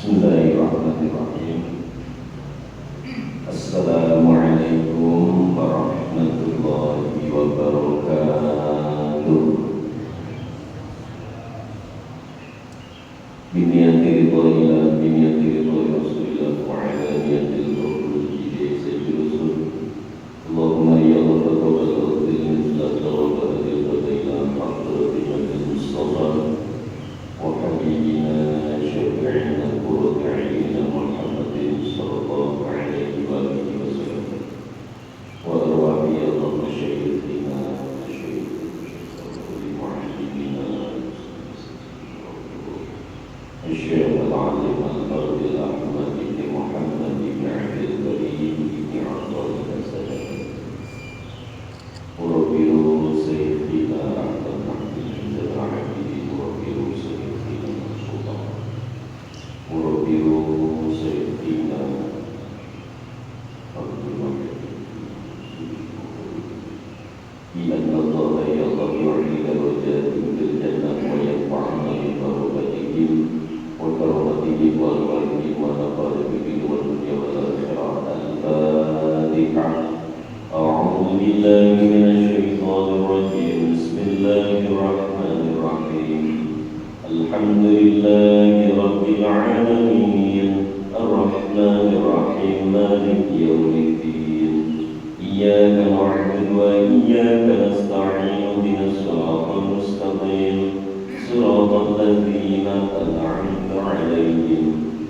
Bismillahirrahmanirrahim. Assalamualaikum warahmatullahi wabarakatuh. Biniyati ridhoillah, biniyati ridhoi Rasulillah, wa ala niyatil qabul ijai sayyidil rusul. Allahumma ya Allah taqabbal qawlil mislat wa bahdil fadailah hadrati majlis Mustafa wa habibina syafi'ina qurrati Muhammadin sallallahu alaihi wa alihi wasallam wa arwahi Allah masyayikhina masyayikhina mu'allimina الشيخ العظيم الفاضل أحمد بن محمد بن عبد الكريم بن عطاء السلام مربي سيدنا أحمد بن العبد مربي سيدنا منصور مربي سيدنا عبد المجيد إن الله يضع درجات في الجنة ويرفعنا ببركتهم وكرمته والوالد ونفر به والدنيا والآخرة. الفاتحة. أعوذ بالله من الشيطان الرجيم. بسم الله الرحمن الرحيم. الحمد لله رب العالمين الرحمن الرحيم مالك يوم الدين إياك نعبد وإياك نستعين اهدنا الصراط المستقيم صراط الذين أنعمت عليهم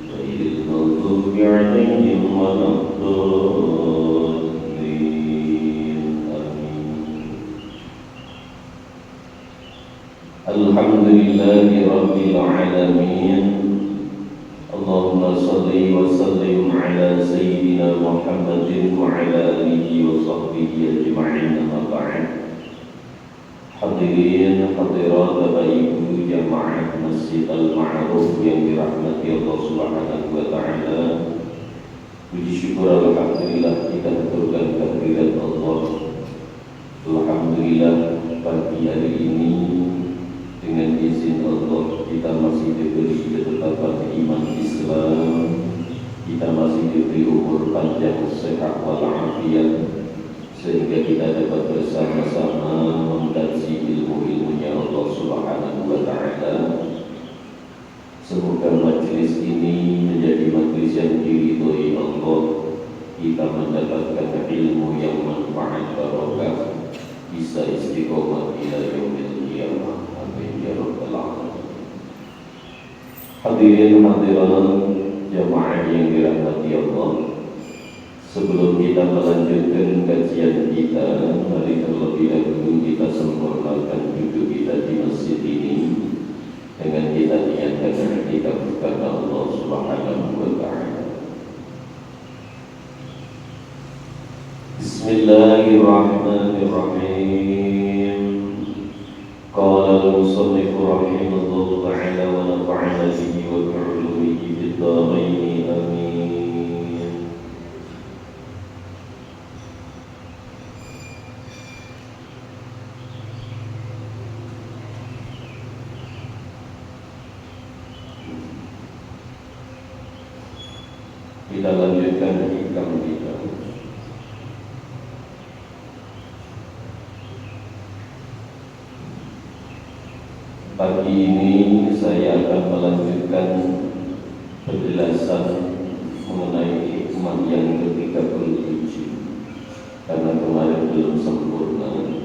غير المغضوب عليهم ولا الضالين آمين. الحمد لله رب العالمين. اللهم صل وسلم على سيدنا محمد وعلى آله وصحبه أجمعين. أما بعد. Hadirin hadirat Bapak Ibu jamaah Masjid Al-Ma'ruf yang dirahmati Allah Subhanahu wa taala. Puji syukur alhamdulillah kita aturkan kehadirat Allah. Alhamdulillah pagi hari ini dengan izin Allah kita masih diberi ketetapan iman Islam. Kita masih diberi umur panjang, sehat walafiat, sehingga kita dapat bersama-sama mengkaji ilmu-ilmunya Allah Subhanahu wa taala. Semoga majelis ini menjadi majelis yang diridhoi Allah. Kita mendapatkan ilmu yang manfaat barokah, bisa istiqomah ila yaumil qiyamah. Amin ya rabbal alamin. Hadirin hadirat jamaah yang dirahmati Allah. Sebelum kita melanjutkan kajian kita, mari terlebih dahulu kita sempurnakan duduk kita di masjid ini dengan kita niatkan kita kepada Allah Subhanahu wa taala. Bismillahirrahmanirrahim. Qala al-musannif rahimahullah ta'ala wa nafa'ana bihi wa bi'ulumihi fid dharain. Amin. Kita lanjutkan hikam kita. Pagi ini saya akan melanjutkan penjelasan mengenai hikmah yang ke-37 karena kemarin belum sempurna.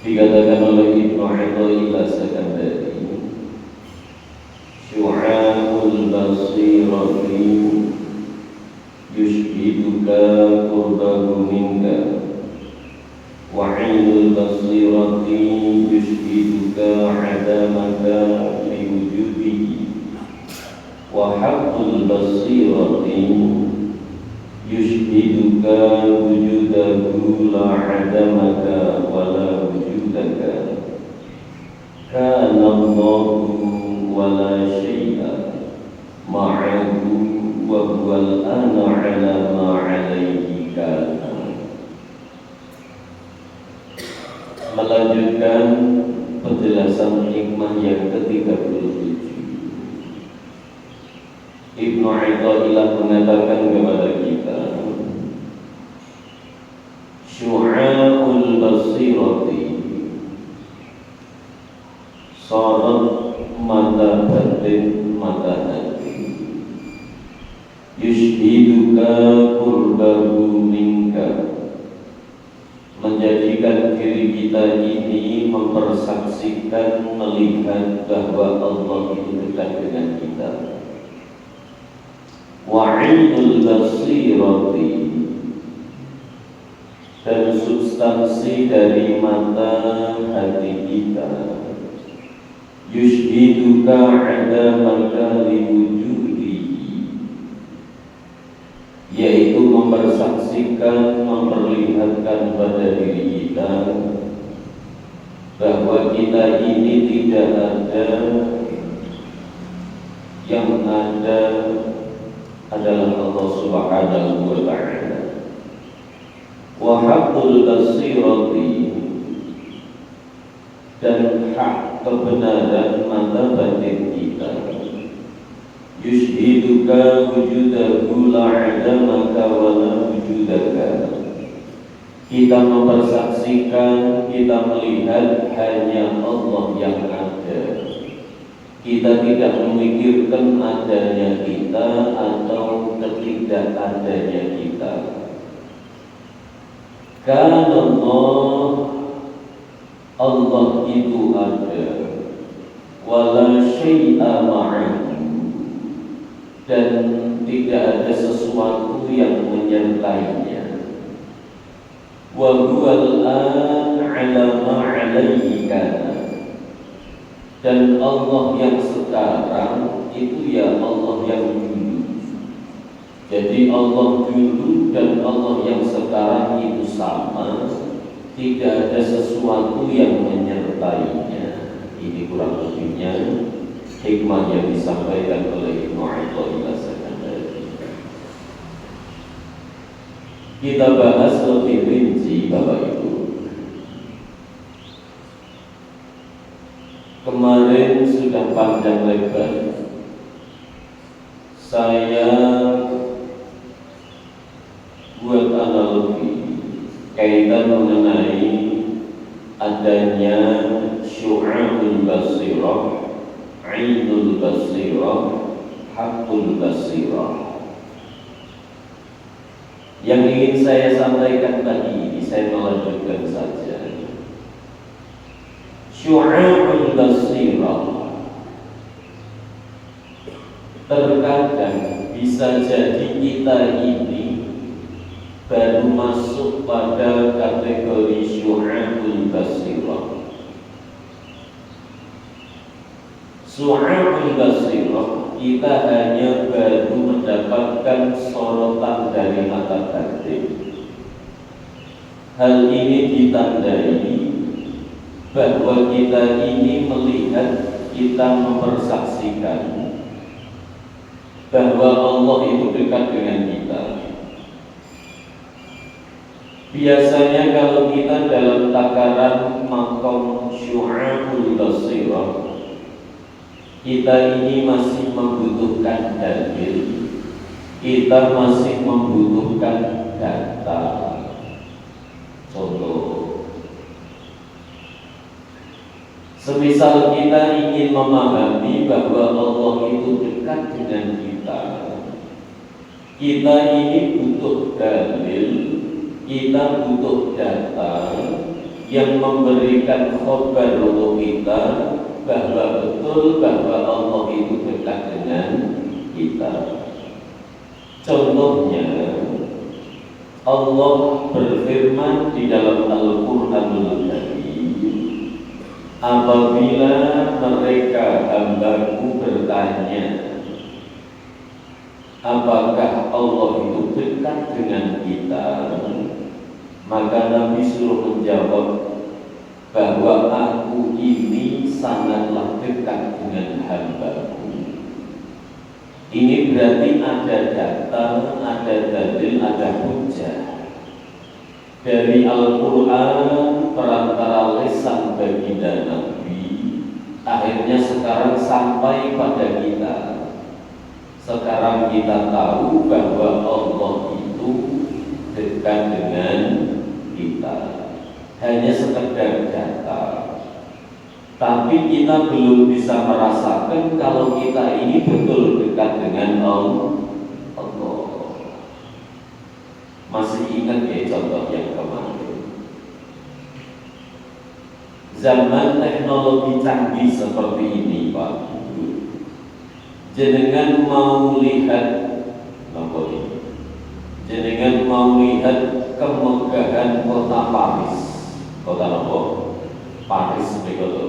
Dikatakan oleh Ibnu Athaillah Sakandari, syu'a'ul basirati yushhiduka qurbahu minka wa 'ainul basirati yushhiduka 'adamaka li wujudihi wa haqqul basirati yushhiduka wujudahu la 'adamaka wa la wujudaka. Kana Allahu wa la syai'a ma'ahu wa huwal ana 'ala ma 'alaihi kana. Melanjutkan penjelasan hikmah yang ke-37. Ibnu Athaillah mengatakan kepada kita, syu'a'ul basirati, sorot mata batin, mata hati, yushhiduka qurbahu minka, menjadikan diri kita ini mempersaksikan, melihat bahwa Allah itu dekat dengan kita. Wa'inul basirati, dan substansi dari mata hati kita, yushhiduka ala makali wujudi, yaitu mempersaksikan, memperlihatkan pada diri kita bahwa kita ini tidak ada, yang ada adalah Allah Subhanahu wa ta'ala. Wa haqqul basirati, dan hak kebenaran mata batin kita, yushhiduka wujudahu la'adamaka wa la wujudaka, kita mempersaksikan, kita melihat hanya Allah yang ada. Kita tidak memikirkan adanya kita atau ketidakadanya kita. Karena Allah itu ada, wala syai'a ma'ahu, dan tidak ada sesuatu yang menyertainya. Wa huwal an 'ala ma 'alaihi kana, dan Allah yang sekarang itu ya Allah yang dulu. Jadi Allah dulu dan Allah yang sekarang itu sama, tidak ada sesuatu yang menyertainya. Ini kurang lebihnya hikmah yang disampaikan oleh Ibnu Athaillah tadi. Kita bahas lebih rinci, Bapak Ibu. Kemarin sudah panjang lebar saya buat analogi kaitan mengenai adanya syu'a'ul basirah, 'ainul basirah, haqqul basirah. Yang ingin saya sampaikan tadi ini, saya melanjutkan saja. Syu'a'ul basirah, terkadang bisa jadi kita ini baru masuk pada kategori syu'a'ul basirah. Syu'a'ul basirah, kita hanya baru mendapatkan sorotan dari mata batin. Hal ini ditandai bahwa kita ini melihat, kita mempersaksikan bahwa Allah itu dekat dengan kita. Biasanya kalau kita dalam takaran maqam syu'a'ul basirah, kita ini masih membutuhkan dalil, kita masih membutuhkan data. Contoh, semisal kita ingin memahami bahwa Allah itu dekat dengan kita, kita ini butuh dalil, kita butuh data yang memberikan khabar untuk kita bahwa betul bahwa Allah itu dekat dengan kita. Contohnya, Allah berfirman di dalam Al-Qur'anul Karim, apabila mereka hambaku bertanya, apakah Allah itu dekat dengan kita? Maka Nabi suruh menjawab bahwa aku ini sangatlah dekat dengan hambaku. Ini berarti ada data, ada dalil, ada hujjah dari Al-Quran, perantara lisan baginda Nabi, akhirnya sekarang sampai pada kita. Sekarang kita tahu bahwa Allah itu dekat dengan kita, hanya sekedar data. Tapi kita belum bisa merasakan kalau kita ini betul dekat dengan Allah. Masih ingat ya contoh yang kemarin? Zaman teknologi canggih seperti ini, Pak, jenengan mau lihat apa ini? Jenengan mau lihat kemegahan kota Paris, kota apa? Paris begitu.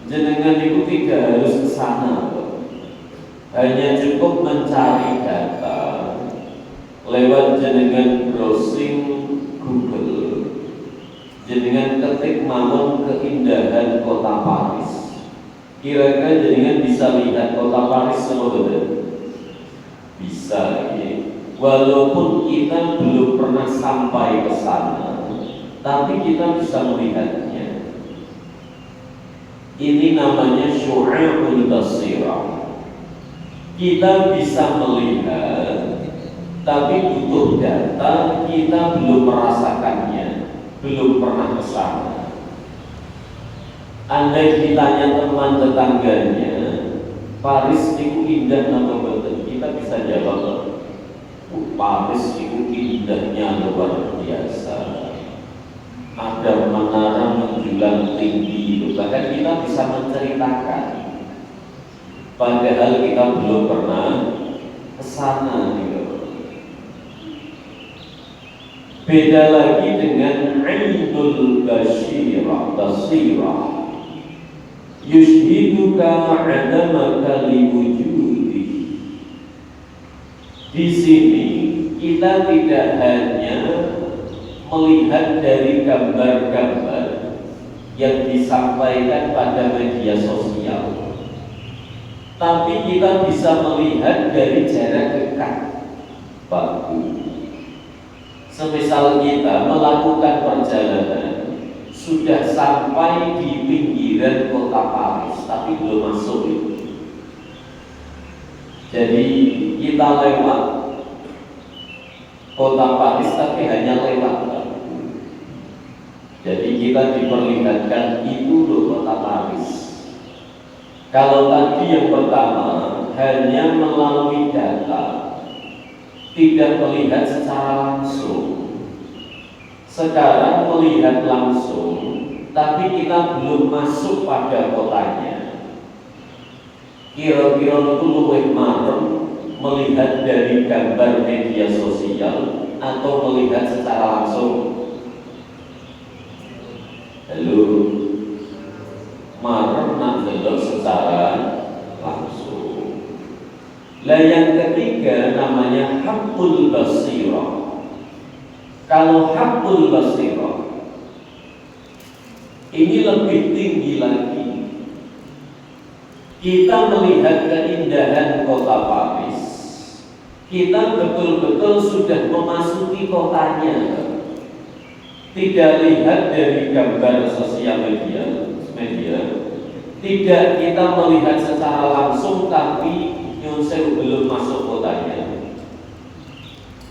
Jenengan itu tidak harus ke sana, hanya cukup mencari data lewat jenengan browsing Google. Jenengan ketik mawon keindahan kota Paris. Kira-kira jenengan bisa lihat kota Paris semua bisa ya. Walaupun kita belum pernah sampai ke sana, tapi kita bisa melihatnya. Ini namanya syu'a'ul basirah. Kita bisa melihat, tapi butuh data, kita belum merasakannya, belum pernah ke sana. Andai ditanya teman tetangganya, Paris itu indah atau betul? Kita bisa jawab, Paris itu indahnya luar biasa. Ada menara menjulang tinggi, bahkan kita bisa menceritakan. Padahal kita belum pernah ke sana gitu. Beda lagi dengan Ainul Basirah, yushhiduka adamaka liwujudi. Di sini kita tidak hanya melihat dari gambar-gambar yang disampaikan pada media sosial, tapi kita bisa melihat dari jarak dekat. Bagus. Semisal kita melakukan perjalanan, sudah sampai di pinggiran kota Paris, tapi belum masuk. Jadi kita lewat kota Paris, tapi hanya lewat. Jadi kita diperlihatkan itu loh kota Paris. Kalau tadi yang pertama hanya melalui data, tidak melihat secara langsung. Sekarang melihat langsung, tapi kita belum masuk pada kotanya. Kira-kira itu luwih marem melihat dari gambar media sosial atau melihat secara langsung. Halo, marem nak delok secara langsung. Lah yang ketiga namanya haqqul basirah. Kalau haqqul basirah ini lebih tinggi lagi. Kita melihat keindahan kota Paris, kita betul-betul sudah memasuki kotanya. Tidak lihat dari gambar sosial media. Tidak kita melihat secara langsung, tapi saya belum masuk kotanya.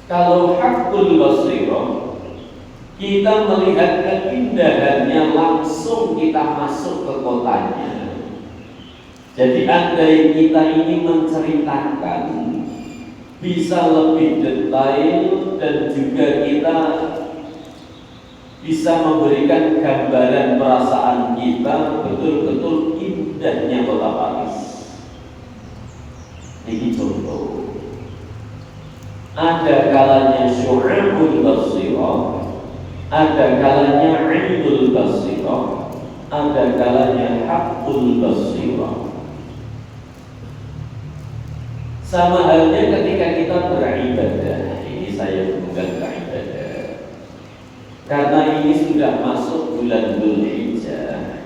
Kalau haqqul basirah, kita melihat keindahannya langsung, kita masuk ke kotanya. Jadi andai kita ini menceritakan, bisa lebih detail dan juga kita bisa memberikan gambaran perasaan kita betul-betul indahnya kota Paris. Ini contoh. Ada kalanya syu'a'ul basirah, ada kalanya 'ainul basirah, ada kalanya haqqul basirah. Sama halnya ketika kita beribadah. Ini saya bukan beribadah, karena ini sudah masuk bulan Dzulhijjah.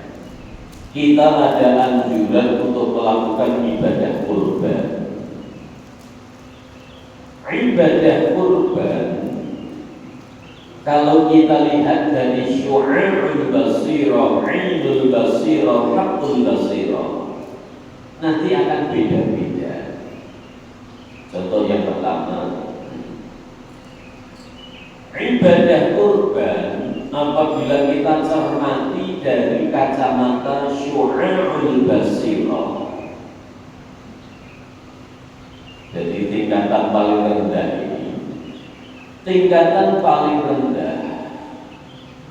Kita ada anjuran untuk melakukan ibadah kurban. Ibadah kurban, kalau kita lihat dari syu'a'ul basirah, 'ainul basirah, haqqul basirah, nanti akan beda-beda. Contoh yang pertama, ibadah kurban apabila kita cermati dari kacamata syu'a'ul basirah. Jadi tingkatan paling rendah ini, tingkatan paling rendah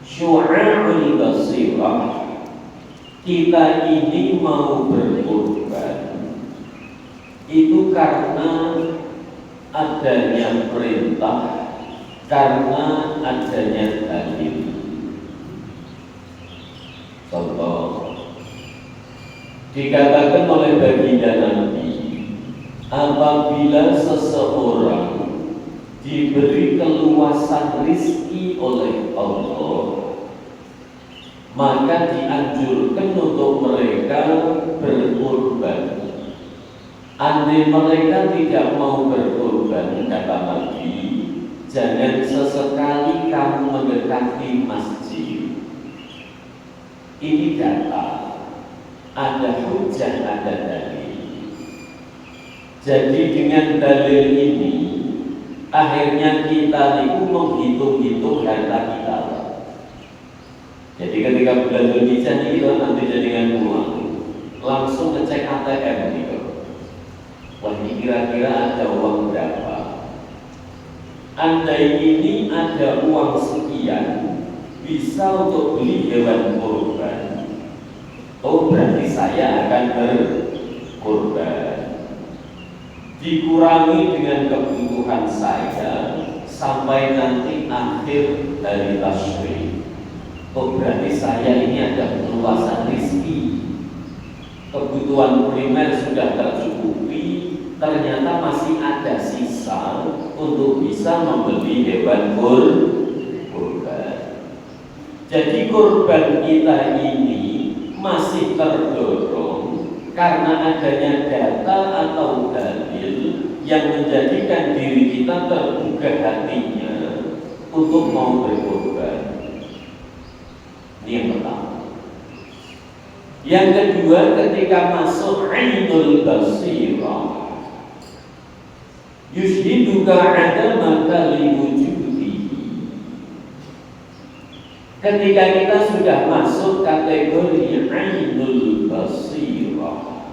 syu'a'ul basirah, kita ini mau berkurban itu karena adanya perintah, karena adanya dalil. Contoh, dikatakan oleh baginda Nabi, apabila seseorang diberi keluasan rizki oleh Allah, maka dianjurkan untuk mereka berkurban. Andai mereka tidak mau berkurban, kata Nabi, jangan sesekali kamu mendekati masjid. Ini data, ada hujah, ada dalil. Jadi dengan dalil ini, akhirnya kita itu menghitung-hitung harta kita. Jadi ketika bulan Dzulhijjah itu nanti dengan uang, langsung ngecek ATM gitu. Wah, ini kira-kira ada uang berapa? Andai ini ada uang sekian, bisa untuk beli hewan kurban. Oh, berarti saya akan berkurban. Dikurangi dengan kebutuhan saya sampai nanti akhir dari tasyrik. Oh, berarti saya ini ada keluasan rezeki. Kebutuhan primer sudah tercukupi, ternyata masih ada sisa untuk bisa membeli hewan kurban. Jadi kurban kita ini masih terdorong karena adanya data atau dalil yang menjadikan diri kita terbuka hatinya untuk mau berkurban. Ini yang pertama. Yang kedua, ketika masuk ainul basirah, yushhiduka adamaka liwujudi. Ketika kita sudah masuk kategori ainul basirah,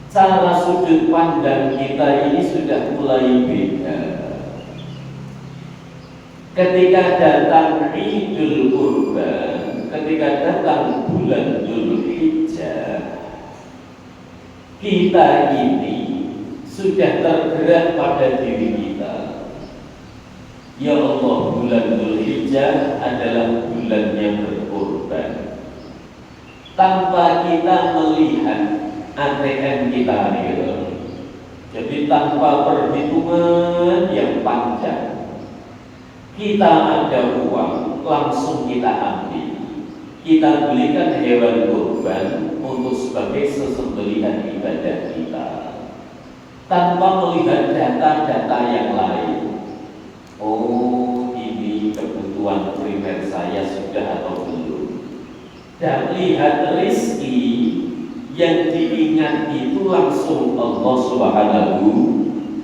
cara sudut pandang kita ini sudah mulai beda. Ketika datang Idul Kurban, ketika datang bulan Dzulhijjah, kita ini sudah tergerak pada diri kita. Ya Allah, bulan Dzulhijjah adalah bulan yang berkurban. Tanpa kita melihat ATM kita gitu. Jadi tanpa perhitungan yang panjang, kita ada uang, langsung kita ambil. Kita belikan hewan kurban untuk sebagai sesembelihan ibadah kita, tanpa melihat data-data yang lain. Oh, ini kebutuhan primer saya sudah atau belum. Dan lihat rezeki yang diingat itu langsung Allah Subhanahu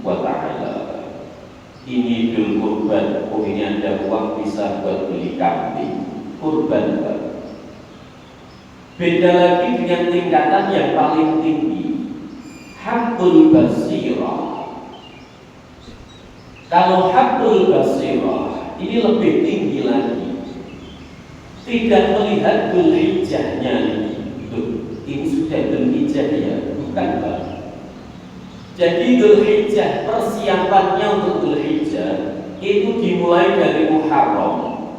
wa Ta'ala. Ini Idul Kurban, oh ini ada uang bisa buat beli kambing, kurban kan. Beda lagi dengan tingkatan yang paling tinggi, haqqul basirah. Kalau haqqul basirah ini lebih tinggi lagi, tidak melihat Dzulhijjahnya ini sudah Dzulhijjah ya, bukan Pak. Jadi Dzulhijjah, persiapannya untuk Dzulhijjah itu dimulai dari Muharram.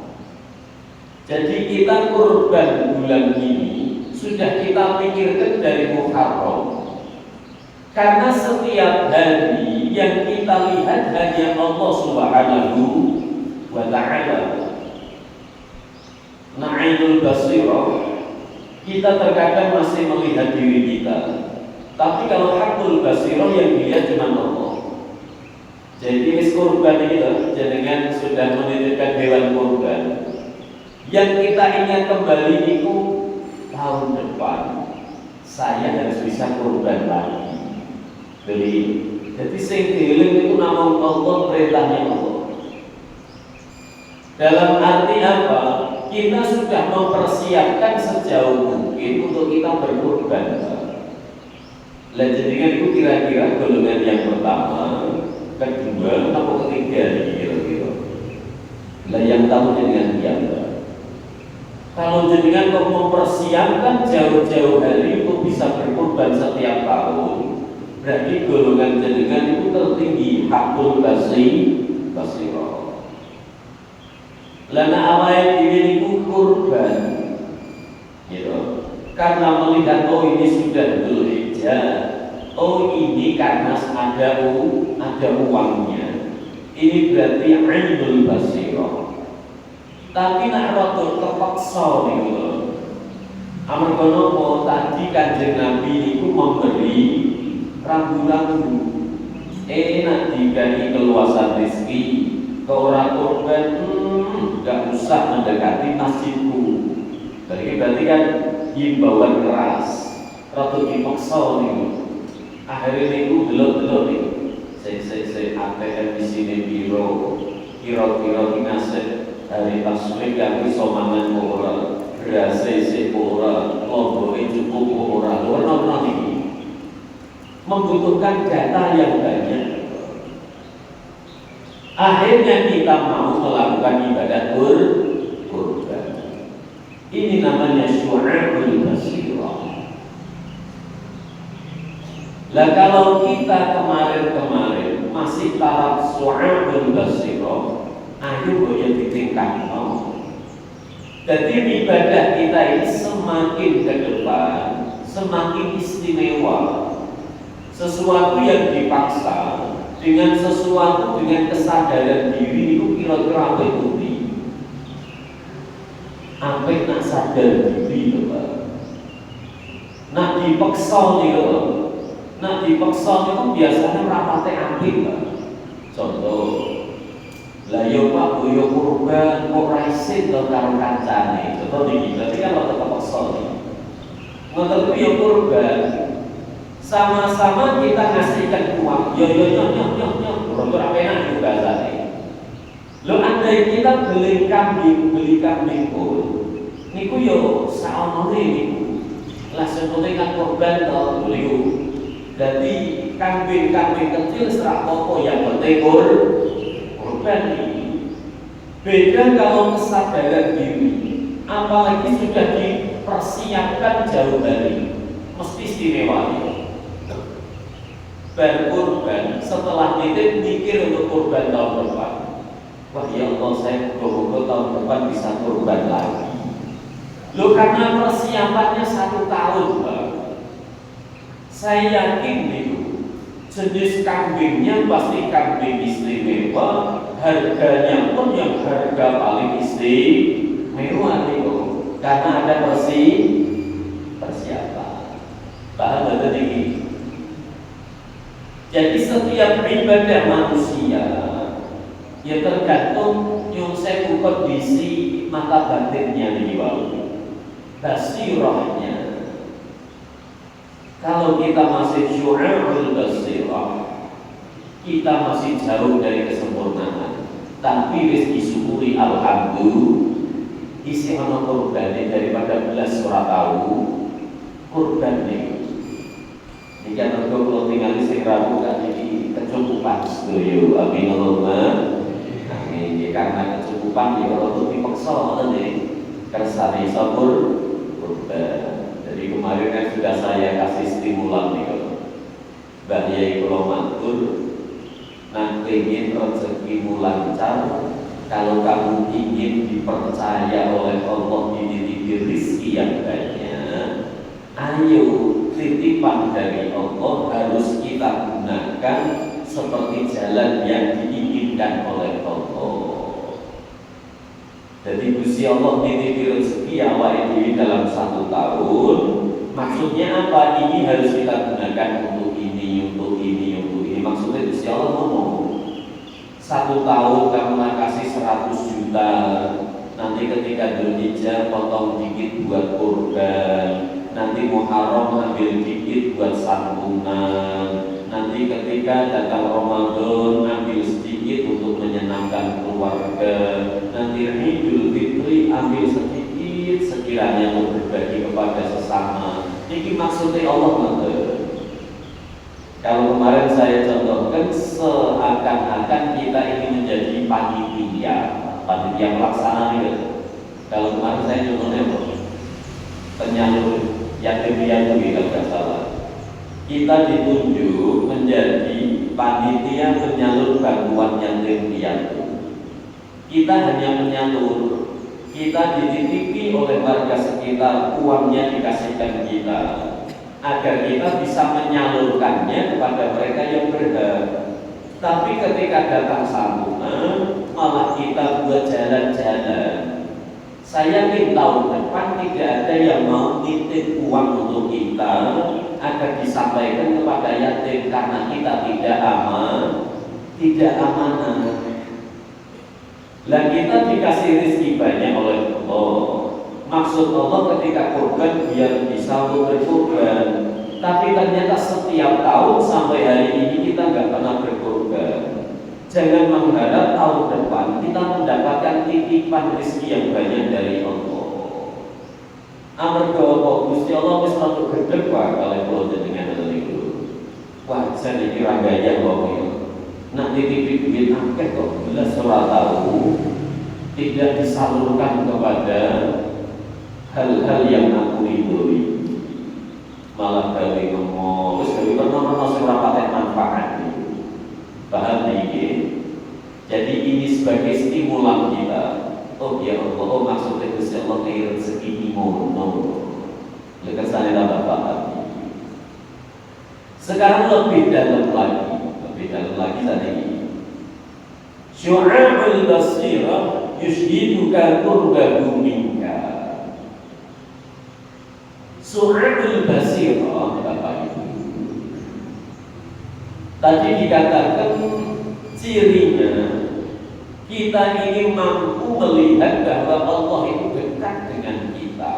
Jadi kita kurban bulan ini sudah kita pikirkan dari Muharram. Karena setiap hari yang kita lihat hanya Allah Subhanahu wa Ta'ala. Na'inul basirah, kita terkadang masih melihat diri kita. Tapi kalau haqqul basirah yang dilihat cuma Allah. Jadi wis kurban ini loh, jenengan sudah menitipkan hewan kurban. Yang kita ingat kembali itu tahun depan saya harus bisa kurban lagi. Jadi sing dieling itu namung Allah, perintahnya Allah. Dalam arti apa? Kita sudah mempersiapkan sejauh mungkin untuk kita berkorban. Lah jadikan itu kira-kira golongan yang pertama, kedua, atau ketiga kira-kira. Lah yang tahu dengan yang kalau jenengan kau mempersiapkan jauh-jauh hari untuk bisa berkorban setiap tahun, berarti golongan jenengan itu tertinggi hakul basiro. Lana awal diri itu kurban, gitu. Karena melihat ini sudah Dzulhijjah, ini karena ada uangnya. Ini berarti ainul basiro. Tapi nak rotul kepaksa gitu. Amarga napa tadi Kanjeng Nabi itu memberi rambu-rambu. Nak dibagi keluasan rezeki, ke orang korban, gak usah mendekati masjidku. Berarti kan himbauan keras, rotul dipaksa gitu. Akhirnya itu delok-delok nih. Saya ATM di sini biro, kira-kira dinasih. Hari taswik yang bisa mangan ora, beras ora, lomboke cukup ora, warna ini membutuhkan data yang banyak. Akhirnya kita mau melakukan ibadat kurban. Ini namanya syu'abul basirah. Lah kalau kita kemarin masih taraf syu'abul basirah, ayo boleh ditingkatkan. Jadi ibadah kita ini semakin ke depan, semakin istimewa. Sesuatu yang dipaksa dengan sesuatu dengan kesadaran diri itu kira-kira apa itu? Apa nak sadar diri itu, Pak? Nak dipaksa nih, nak dipaksa itu biasanya rapatnya apik, Pak. Contoh. Lah yo Pak boyo kurban kok ra isin to karo kancane. Contoh niki, berarti kan ora kepaksa iki. Ngoten kuwi yo kurban. Sama-sama kita ngasihkan uang. Yo ora penak yo bahasane. Lo andai kita beli kambing pun. Niku yo saonone niku. Lah sebetulnya kan kurban to niku. Jadi kambing kecil serak apa yang penting kurban ini. Beda kalau kesadaran diri, apalagi sudah dipersiapkan jauh hari, mesti istimewa. Berkurban setelah nitip mikir untuk kurban tahun depan. Wah ya Allah, saya moga-moga tahun depan bisa kurban lagi. Loh karena persiapannya 1 tahun, Pak. Saya yakin itu jenis kambingnya pasti kambing istimewa, harganya pun yang harga paling istimewa itu, karena ada persiapan. Paham betul ini? Jadi setiap ibadah manusia ya tergantung yang saya kondisi mata batinnya di bawah, basirahnya. Kalau kita masih syu'abul basirah, kita masih jauh dari kesempurnaan. Tapi wis disyukuri alhamdulillah, isi ana kurbane daripada belas ora tahu kurban niku. Iki ana kula tingali sing rabu kan iki kecukupan sedaya amin Allahumma. Ini karena kecukupan ya ora dipaksa ngoten nggih. Kersane sabur kurban. Jadi kemarin kan sudah saya kasih stimulan nih kalau Mbak Yai kalau matur, nanti ingin rezekimu lancar, kalau kamu ingin dipercaya oleh Allah dititipi rezeki yang banyak, ayo titipan dari Allah harus kita gunakan seperti jalan yang diinginkan oleh Allah. Jadi Gusti Allah titipi rezeki awal ini dalam 1 tahun. Maksudnya apa? Ini harus kita gunakan untuk ini, untuk ini, untuk ini. Maksudnya Gusti Allah ngomong 1 tahun kamu kasih 100 juta. Nanti ketika Dzulhijjah potong dikit buat kurban. Nanti Muharram ambil dikit buat santunan. Nanti ketika datang Ramadan, ambil sedikit untuk menyenangkan keluarga. Nanti Idul Fitri, ambil sedikit sekiranya untuk berbagi kepada sesama. Ini maksudnya Allah nanti. Kalau kemarin saya contohkan, seakan-akan kita ini menjadi panitia pelaksana gitu. Kalau kemarin saya contohnya apa? Penyalur yatim piatu kalau tidak salah. Kita ditunjuk menjadi panitia penyalur bantuan yatim piatu. Kita hanya menyalur. Kita dititipi oleh warga sekitar, uangnya dikasihkan kita, agar kita bisa menyalurkannya kepada mereka yang berhak. Tapi ketika datang sambungan, malah kita buat jalan-jalan. Saya ingin tahun depan tidak ada yang mau nitip uang untuk kita agar disampaikan kepada yatim, karena kita tidak amanah. Lah kita dikasih rezeki banyak oleh Allah. Maksud Allah ketika kurban biar bisa untuk berkurban. Tapi ternyata setiap tahun sampai hari ini kita nggak pernah berkurban. Jangan mengharap tahun depan kita mendapatkan titipan rezeki yang banyak dari Allah. Amarga Gusti Allah wis rada gedhe wae kalih kula jenengan niku. Wah, jan iki ra gaya kok. Nak titipi duit akeh kok belas ora tahu tidak disalurkan kepada hal-hal yang aku ridhoi, malah gawe ngomong terus gawe pernah sing ora pakai manfaat. Paham iki? Jadi ini sebagai stimulan kita. Oh ya Allah, oh maksudnya Gusti Allah kaya rezeki ngono. Lha kesane tambah paham. Sekarang lebih dalam lagi tadi. Syu'abul basirah yushhiduka qurbahu minka. Syu'abul basirah Bapak Ibu. Tadi dikatakan cirinya kita ini mampu melihat bahwa Allah itu dekat dengan kita.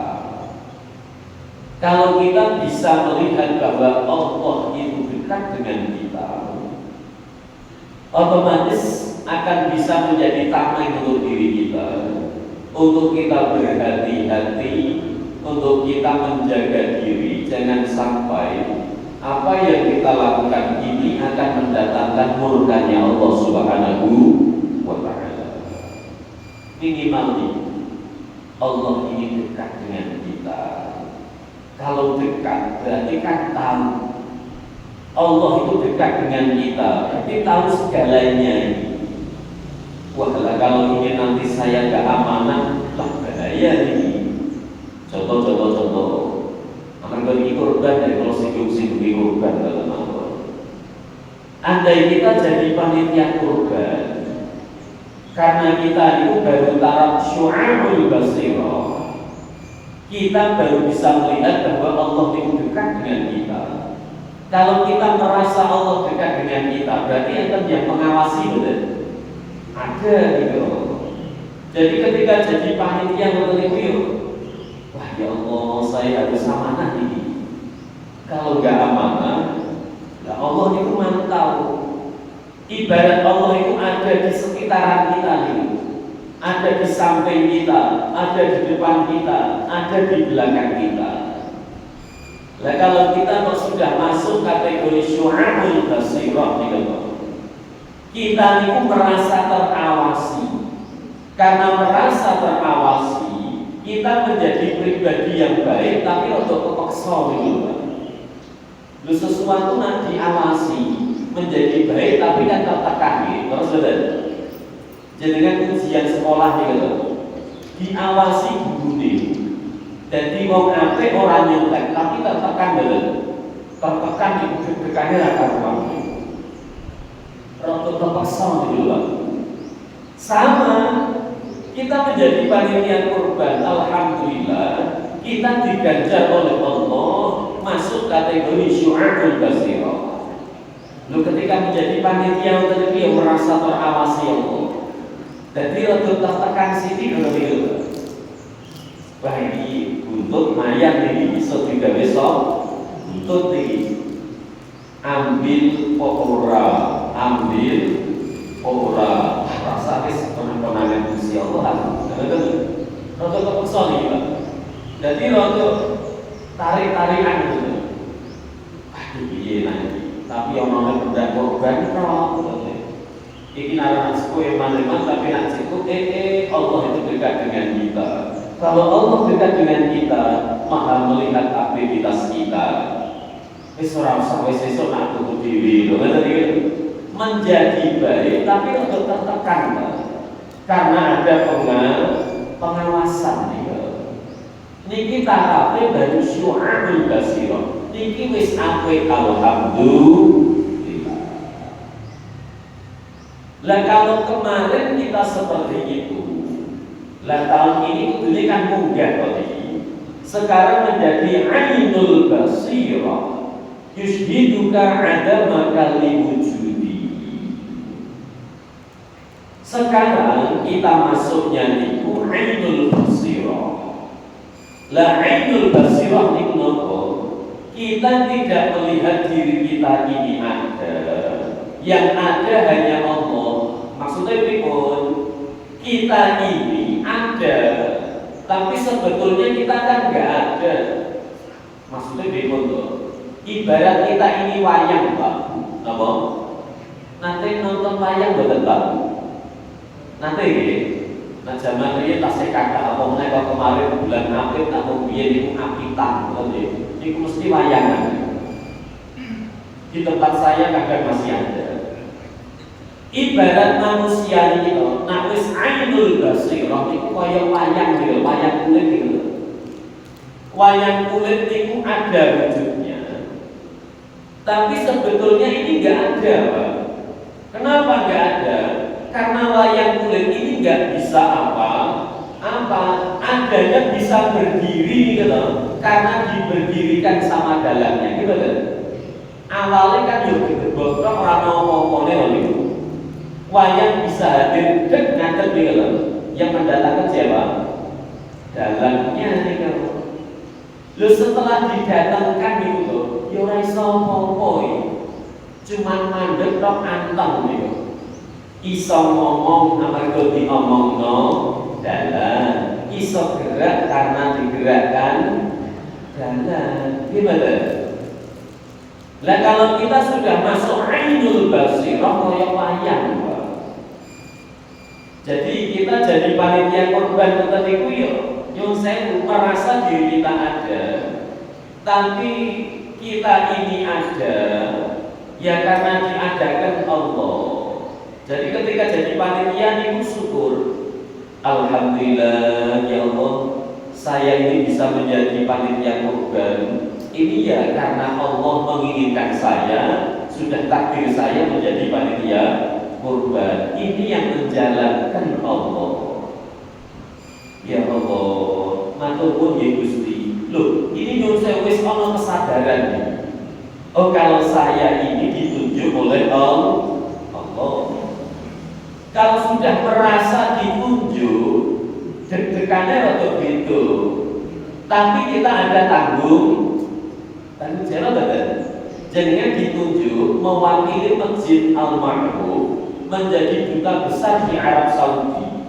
Kalau kita bisa melihat bahwa Allah itu dekat dengan kita, otomatis akan bisa menjadi tameng untuk diri kita, untuk kita berhati-hati, untuk kita menjaga diri, jangan sampai apa yang kita lakukan ini akan mendatangkan murkanya Allah Subhanahu wa Ta'ala. Minimal Allah ini dekat dengan kita. Kalau dekat berarti kan tahu Allah itu dekat dengan kita, berarti tahu segalanya. Wah, kalau ini nanti saya gak amanah, lah bahaya ini. Contoh. Akan bagi korban dari kalau singgung korban dalam Allah. Andai kita jadi panitia korban, karena kita itu baru taraf syu'abul basirah, kita baru bisa melihat bahwa Allah itu dekat dengan kita. Kalau kita merasa Allah dekat dengan kita, berarti ada yang mengawasi, betul? Ada gitu. Jadi ketika jadi panitia betul, wah ya Allah, saya harus amanah ini. Kalau nggak amanah, ya Allah itu mantau. Ibarat Allah itu ada di sekitaran kita ini, ada di samping kita, ada di depan kita, ada di belakang kita. Nah kalau kita sudah masuk kategori syu'abul basirah kita itu merasa terawasi. Karena merasa terawasi, kita menjadi pribadi yang baik, tapi untuk kepeksa gitu. Lu sesuatu nanti diawasi menjadi baik, tapi kan tertekan gitu. Terus betul. Jadi kan ujian sekolah gitu, diawasi guru nih. Jadi mau nanti orang nyontek, tapi tertekan betul. Tertekan di dekannya rata ruang. Untuk terpaksa gitu lah. Sama, kita menjadi panitia kurban. Alhamdulillah, kita diganjar oleh Allah masuk kategori syu'abul basirah. Lalu ketika menjadi panitia untuk dia merasa terawasi Allah. Jadi untuk tertekan sini gitu. Wah ini untuk mayat ini bisa juga besok untuk ini. ambil ora, ambil ora rasa wis pengen Gusti Allah. Rada kepeksa nih, Pak. Jadi rada tarik-tarikan gitu. Aduh piye nanti. Tapi omongane benda korban kok. Iki naran kowe man-man tapi nak cukup Allah itu dekat dengan kita. Kalau Allah dekat dengan kita, Maha melihat aktivitas kita. Wis ora usah wis esuk nak tuku dhewe lho, menjadi baik tapi untuk tertekan, Pak. Karena ada pengawasan nih. Niki tarafe baru syu'abul basirah. Niki wis apik alhamdulillah. Lah kalau kemarin kita seperti itu, lah tahun ini kudunya kan munggah tadi. Sekarang menjadi ainul basirah. Yushhiduka adama kali wujudi. Sekarang kita masuknya niku ainul basirah. La ainul basirah niku nopo? Kita tidak melihat diri kita ini ada. Yang ada hanya Allah. Maksudnya pripun? Kita ini ada, tapi sebetulnya kita kan nggak ada. Maksudnya pripun tuh? Ibarat kita ini wayang, Pak. Apa? Nanti nonton wayang betul, Pak. Nanti ini, nah zaman ini tasnya kakak apa meneh kok kemarin bulan April atau biyen niku apitan, betul. Niku mesti wayangan. Di tempat saya kadang masih ada. Ibarat manusia ini loh, nak wis ainul basirah niku kaya wayang gitu, wayang kulit gitu. Wayang kulit niku ada wujudnya. Tapi sebetulnya ini enggak ada, Pak. Kenapa enggak ada? Karena wayang kulit ini enggak bisa apa? Adanya bisa berdiri gitu, karena diberdirikan sama dalamnya gitu kan. Awalnya kan yo digebok tok ora apa-apane lho niku. Wayang bisa hadir dek ngadeg nih kalau yang mendatangkan siapa? Dalamnya nih kalau. Lu setelah didatangkan itu loh, ya ora iso apa-apa. Cuman mandek tok anteng nih. Iso ngomong amarga diomongno dalan, iso gerak karena digerakkan dalan. Gimana? Lah kalau kita sudah masuk ainul basirah kaya wayang. Jadi kita jadi panitia korban tadi yo saya merasa diri kita ada, tapi kita ini ada ya karena diadakan Allah. Jadi ketika jadi panitia niku syukur, alhamdulillah ya Allah, saya ini bisa menjadi panitia korban. Ini ya karena Allah menginginkan saya, sudah takdir saya menjadi panitia korban. Ini yang menjalankan Allah. Ya Allah, matur nuwun nggih Gusti. Loh, ini nyuwun saya wis ana kesadaran nih. Oh, kalau saya ini ditunjuk oleh Allah. Kalau sudah merasa ditunjuk, deg-degannya rada beda. Tapi kita ada tanggung jawab betul. Jenengan ditunjuk mewakili Masjid Al-Ma'ruf menjadi duta besar di Arab Saudi.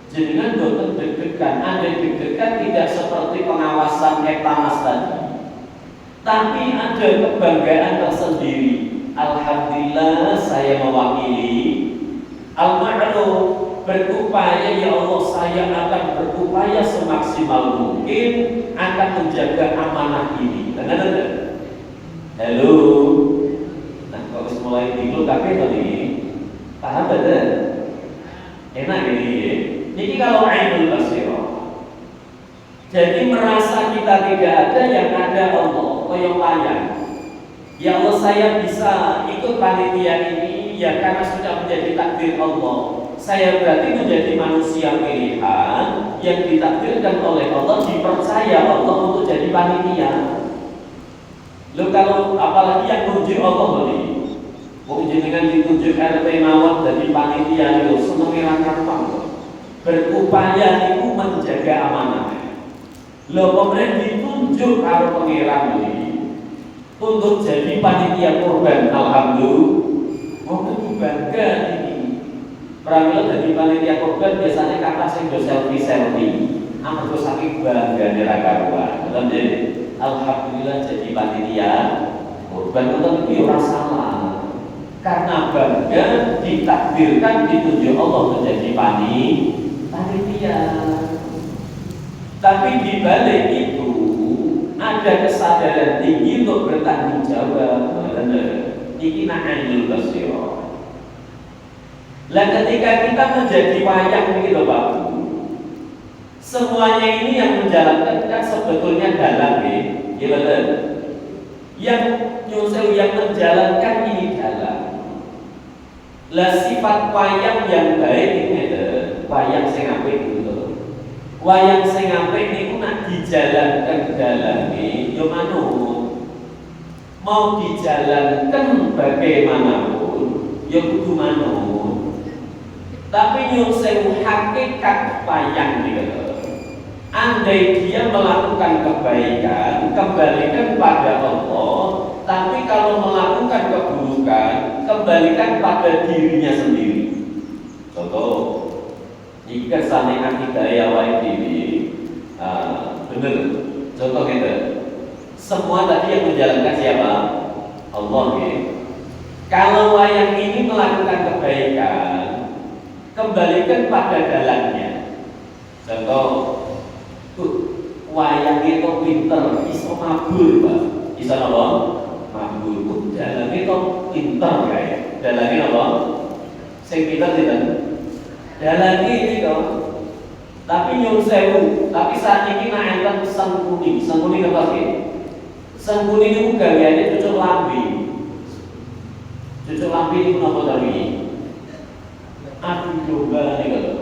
Jenengan boten deg-degan, andai deg-degan tidak seperti pengawasan Eptanas tadi. Tapi ada kebanggaan tersendiri. Alhamdulillah saya mewakili Al-Ma'ruf berupaya, ya Allah saya akan berupaya semaksimal mungkin akan menjaga amanah ini. Halo. Nah kalau mulai bingung kabeh tadi paham betul? Enak ini. Ini kalau ainul basirah. Jadi merasa kita tidak ada, yang ada Allah, koyong wayang. Ya Allah saya bisa ikut panitia ini ya karena sudah menjadi takdir Allah. Saya berarti menjadi manusia pilihan yang ditakdirkan oleh Allah, dipercaya Allah untuk jadi panitia. Lo kalau apalagi yang tunjuk Allah ini, mungkin dengan ditunjuk RT mawon jadi panitia itu senengnya karuan. Berupaya itu menjaga amanah. Lo pemerintah ditunjuk karo pangeran ini. untuk jadi panitia kurban. Alhamdulillah, mau bangga ini. Pramila jadi panitia kurban biasanya kata sing do selfie, amarga saking banggane ra karuan. Alhamdulillah jadi panitia kurban itu ora salah. Karena bangga ditakdirkan ditunjuk Allah menjadi panitia. Tapi di balik itu ada kesadaran tinggi untuk bertanggung jawab. Ini na'anil basirah. Lah ketika kita menjadi wayang begitu Pak, semuanya ini yang menjalankan kan sebetulnya dalang ya betul. Yang nyusul yang menjalankan ini dalang. Lah sifat wayang yang baik ini wayang sing apik gitu. Wayang sing apik niku nak dijalankan dalange yo manut. Mau dijalankan bagaimanapun yo kudu manut. Tapi nyuwun sewu hakikat wayang gitu. Andai dia melakukan kebaikan, kembalikan pada Allah. Tapi kalau melakukan keburukan, kembalikan pada dirinya sendiri. Contoh, jika sana akidah awal diri, benar. Contoh gitu. Semua tadi yang menjalankan siapa? Allah gitu. Kalau wayang ini melakukan kebaikan, kembalikan pada dalangnya. Contoh, wayang itu pinter, iso mabur, Pak. Iso apa? Mabur. Dalangnya itu pinter kayak. Dalangnya apa? Sing pinter tidak. Dalangnya ini kok. Tapi nyuwun sewu. Tapi saat ini nak enten sengkuni. Sengkuni apa sih? Sengkuni itu gaweane cucuk lambe. Cucuk lambe itu napa tadi? Adu domba nih kalau.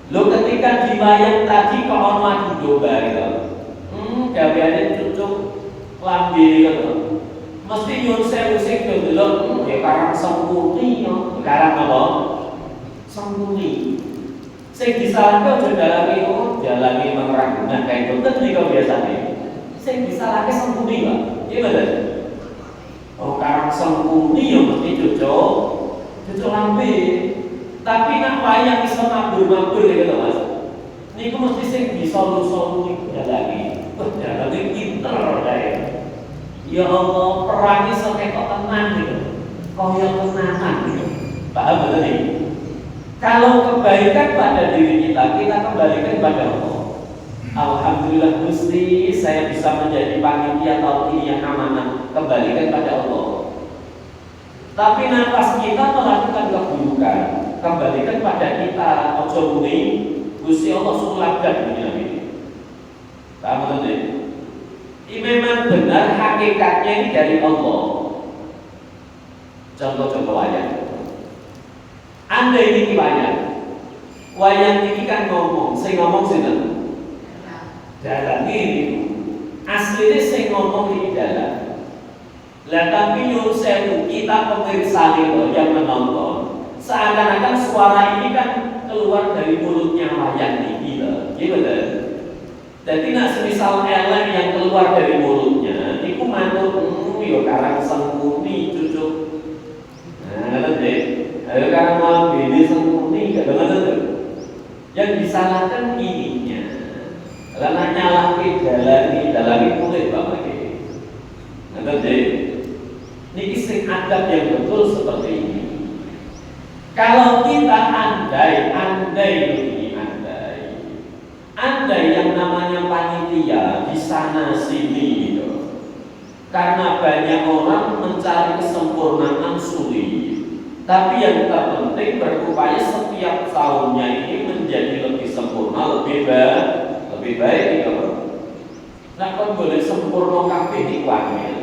Lo ketika di wayang tadi kok ono adu domba gitu. Gaweane cucuk lambe gitu. Mesti nyuwun sewu sing delok ya karang sengkuni yo. Karang apa? Sengkuni. Sing disalahke aja dalange dalange mengraguna kae itu niku biasane. Sing disalahke sengkuni, Pak. Iya bener. Oh, karang sengkuni yo mesti cucuk lambe. Tapi nak wayang bisa mabur-mabur gitu Mas. Niku mesti sing bisa solu-solu niku dalange. Dalange pinter kae. Ya Allah, perangi sampai kok tenang gitu. Kaya tenanan gitu. Paham betul nih? Kalau kebaikan pada diri kita, kita kembalikan pada Allah. Alhamdulillah Gusti, saya bisa menjadi panitia tahun ini yang amanah. Kembalikan pada Allah. Tapi nafas kita melakukan keburukan, kembalikan pada kita. Ojo muni, Gusti Allah sulapkan dunia ini. Paham betul nih? Ini memang benar hakikatnya ini dari Allah. Contoh-contoh wayang. Anda ini wayang ini kan ngomong, saya ngomong sini. Dalam ini aslinya saya ngomong ini dalam. Lah tapi nyuruh sewu kita pemirsa itu yang menonton, seakan-akan suara ini kan keluar dari mulutnya wayang ini, gitu kan? Jadi nak semisal elek yang keluar dari mulutnya, itu manut, yo karang sengkuni cucuk. Nah, nanti, ayo karang mau bini sengkuni, gak bener. Yang disalahkan ininya, karena nyalahin dalani kulit bapak ini. Nanti, ini sing adab yang betul seperti ini. Kalau kita andai yang namanya panitia di sana sini gitu. Karena banyak orang mencari kesempurnaan sulit. Tapi yang terpenting berupaya setiap tahunnya ini menjadi lebih sempurna, lebih baik gitu. Nah, kan boleh sempurna kabeh di kuangnya.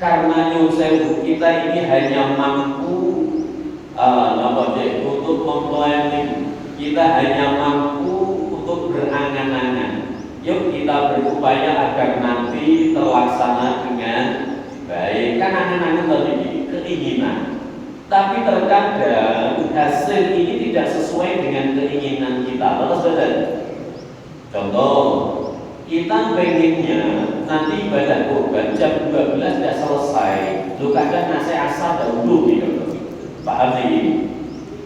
Karena nyusun kita ini hanya mampu untuk memplanning. Kita hanya mampu untuk berangan-angan. Yuk kita berupaya agar nanti terlaksana dengan baik. Kan angan-angan tadi keinginan. Tapi terkadang hasil ini tidak sesuai dengan keinginan kita. Betul. Contoh, Kita pengennya nanti ibadah kurban jam 12 sudah selesai. Lu kadang nasi asar dahulu gitu. Paham ini?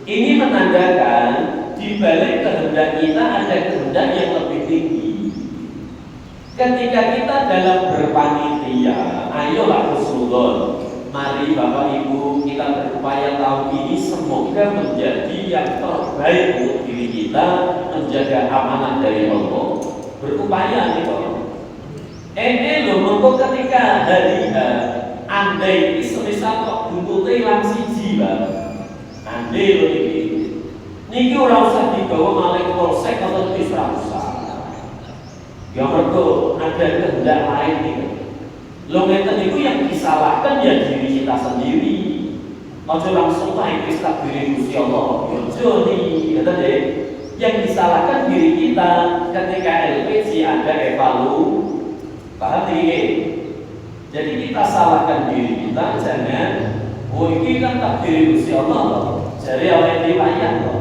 Ini menandakan di balik kehendak kita ada kehendak yang lebih tinggi. Ketika kita dalam berpanitia, ayolah husnudon. Mari Bapak Ibu kita berupaya tahun ini semoga menjadi yang terbaik untuk diri kita, menjaga amanah dari Allah. Berupaya nih Pak. Loh, mengko ketika hari andai ini semisal kok buntutnya hilang siji Pak. Andai loh ini. Niki ora usah dibawa malih polsek atau wis ora usah. Ya mergo ada kehendak lain nih. Lo ngeten itu yang disalahkan ya diri kita sendiri. Ojo langsung tak ikhlas diri Gusti Allah. Ojo nih, kata deh. Yang disalahkan diri kita ketika LPG ada paham ini? Jadi kita salahkan diri kita jangan. Oh ini kan takdir Gusti Allah. Jadi awake dhewe wayang kok.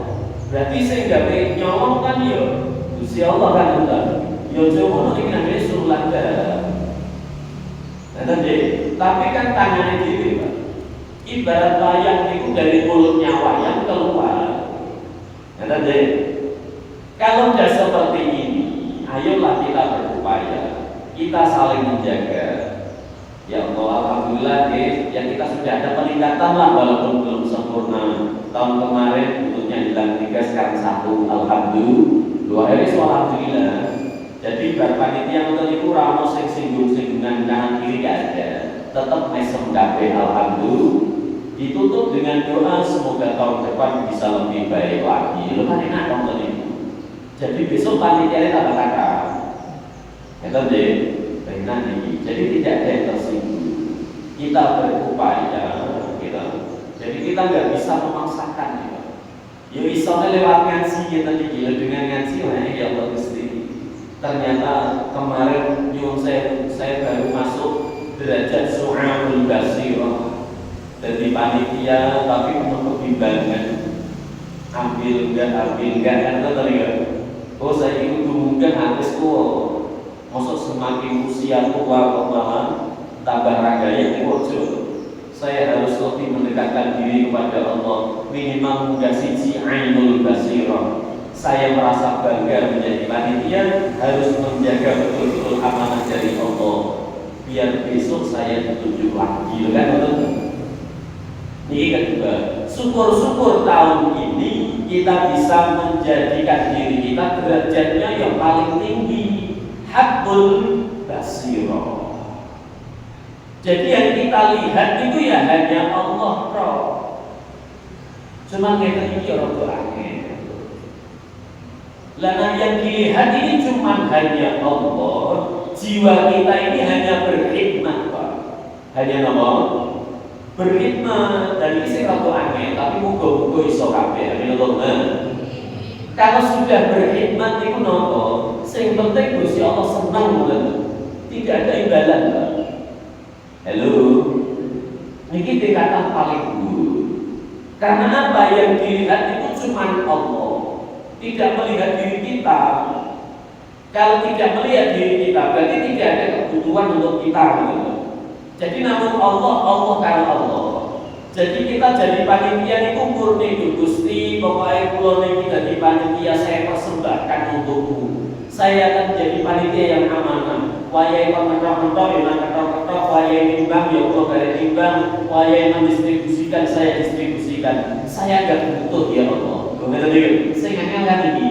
Berarti sing gawe nyolong kan ya Gusti Allah kan enggak. Ya ojo ngono iki namanya suruh langgar. Tapi kan tangannya diri Pak. Ibarat wayang itu dari mulutnya wayang keluar. Kalau sudah seperti ini, ayolah kita berupaya, kita saling menjaga. Ya Allah, alhamdulillah ya kita sudah ada peningkatan lah walaupun belum sempurna. Tahun kemarin bentuknya hilang 3 sekarang 1, alhamdulillah. Alhamdulillah. Jadi berpanitia untuk itu ramo singgung-singgungan kanan kiri gak ada. Tetap mesem kabeh alhamdulillah. Ditutup dengan doa semoga tahun depan bisa lebih baik lagi. Lu kan enak nonton itu. Jadi besok panitia tambah kakak. Itu deh, enak nih. Jadi tidak ada yang tersinggung. Kita berupaya, kita. Jadi kita nggak bisa memaksakan. Ya isone lewat ngaji kita nih, dengan ngaji mana ya Allah Gusti. Ternyata kemarin nyuwun saya baru masuk derajat su'amul basirah. Jadi panitia tapi untuk kebimbangan ambil enggak kan terlihat. Oh saya itu mungkin habis masuk semakin usia tua kok malah tambah raganya ojo. Saya harus lebih mendekatkan diri kepada Allah, minimal mudah siji ainul basirah. Saya merasa bangga menjadi panitia, harus menjaga betul-betul amanah dari Allah biar besok saya ditunjuk lagi kan betul. Ini kedua, syukur-syukur tahun ini kita bisa menjadikan diri kita derajatnya yang paling tinggi, hakul basirah. Jadi yang kita lihat itu ya hanya Allah Roh. Cuma kita ini orang tua Lana yang dilihat ini cuma hanya Allah. Jiwa kita ini hanya berkhidmat Pak. Hanya nama berkhidmat dari isi ratu angin, tapi muga-muga iso kabeh. Kalau sudah berkhidmat itu nopo, sing penting Gusti Allah senang banget. Tidak ada imbalan, Pak. Halo. Niki tingkatan paling dulu. Karena apa yang dilihat itu cuma Allah. Tidak melihat diri kita. Kalau tidak melihat diri kita, berarti tidak ada kebutuhan untuk kita. Jadi namun Allah karena Allah. Jadi kita jadi panitia itu murni Gusti, pokoknya pulau ini jadi panitia saya persembahkan untukmu. Saya akan jadi panitia yang amanah. Wayai pementok-mentok, yang ketok-ketok, wayai timbang, ya Allah dari timbang, wayai mendistribusikan, saya distribusikan. Saya agak butuh ya Allah. Saya nggak ini.